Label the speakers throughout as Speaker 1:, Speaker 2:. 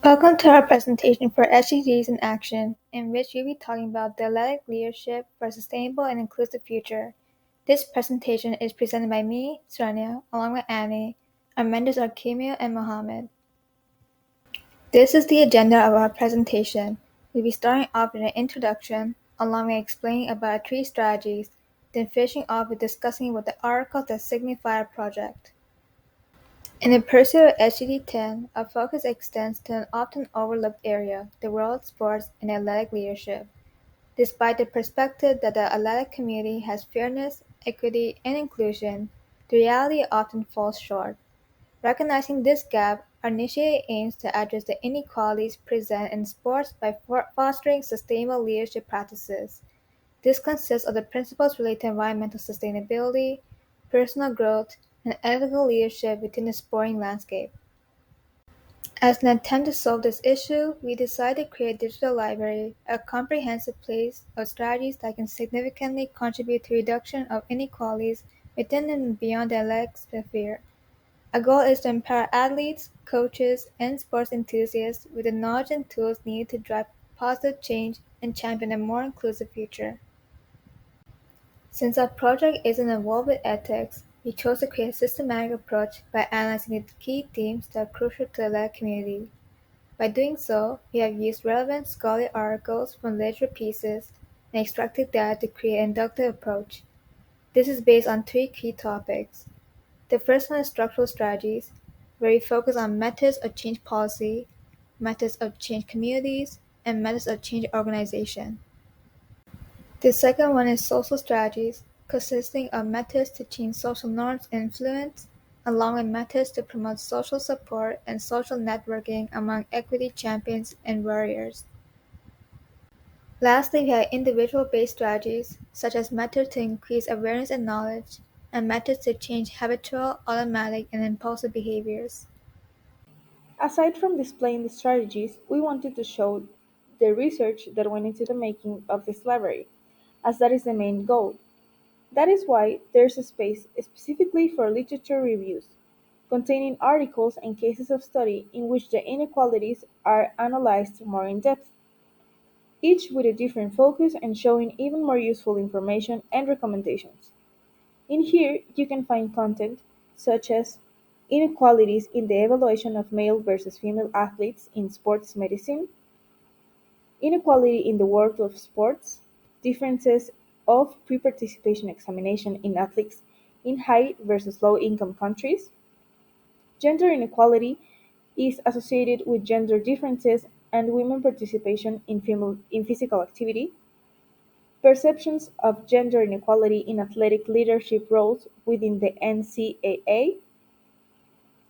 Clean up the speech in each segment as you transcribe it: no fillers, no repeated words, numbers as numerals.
Speaker 1: Welcome to our presentation for SDGs in Action, in which we'll be talking about the athletic leadership for a sustainable and inclusive future. This presentation is presented by me, Srania, along with Annie. Our mentors are Kimio and Mohammed. This is the agenda of our presentation. We'll be starting off with an introduction, along with explaining about our three strategies, then finishing off with discussing what the articles that signify our project. In the pursuit of SDG 10, our focus extends to an often overlooked area, the world of sports and athletic leadership. Despite the perspective that the athletic community has fairness, equity, and inclusion, the reality often falls short. Recognizing this gap, our initiative aims to address the inequalities present in sports by fostering sustainable leadership practices. This consists of the principles related to environmental sustainability, personal growth, and ethical leadership within the sporting landscape. As an attempt to solve this issue, we decided to create a digital library, a comprehensive place of strategies that can significantly contribute to reduction of inequalities within and beyond the athletic sphere. Our goal is to empower athletes, coaches, and sports enthusiasts with the knowledge and tools needed to drive positive change and champion a more inclusive future. Since our project isn't involved with ethics, we chose to create a systematic approach by analyzing the key themes that are crucial to the athletic community. By doing so, we have used relevant scholarly articles from literature pieces and extracted data to create an inductive approach. This is based on three key topics. The first one is structural strategies, where we focus on methods of change policy, methods of change communities, and methods of change organization. The second one is social strategies, consisting of methods to change social norms and influence, along with methods to promote social support and social networking among equity champions and warriors. Lastly, we have individual-based strategies, such as methods to increase awareness and knowledge, and methods to change habitual, automatic, and impulsive behaviors.
Speaker 2: Aside from displaying the strategies, we wanted to show the research that went into the making of this library, as that is the main goal. That is why there's a space specifically for literature reviews, containing articles and cases of study in which the inequalities are analyzed more in depth, each with a different focus and showing even more useful information and recommendations. In here, you can find content such as inequalities in the evaluation of male versus female athletes in sports medicine, inequality in the world of sports, differences of pre-participation examination in athletes in high versus low income countries. Gender inequality is associated with gender differences and women participation in physical activity. Perceptions of gender inequality in athletic leadership roles within the NCAA.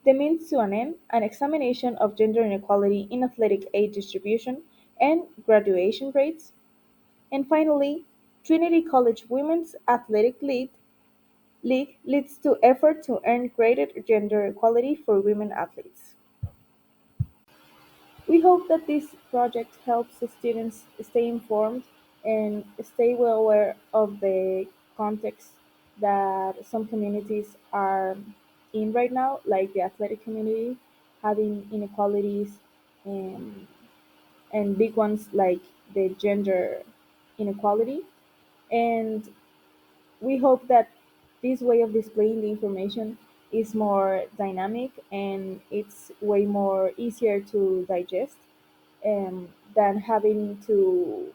Speaker 2: The means to an end, an examination of gender inequality in athletic age distribution and graduation rates. And finally, Trinity College Women's Athletic League leads to effort to earn greater gender equality for women athletes. We hope that this project helps the students stay informed and stay well aware of the context that some communities are in right now, like the athletic community, having inequalities and, and big ones like the gender inequality. And we hope that this way of displaying the information is more dynamic and it's way more easier to digest than having to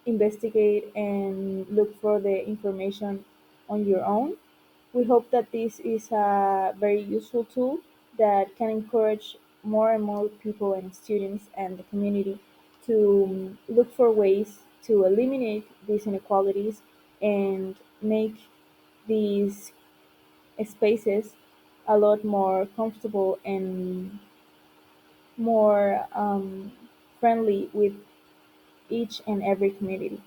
Speaker 2: investigate and look for the information on your own. We hope that this is a very useful tool that can encourage more and more people and students and the community to look for ways to eliminate these inequalities and make these spaces a lot more comfortable and more friendly with each and every community.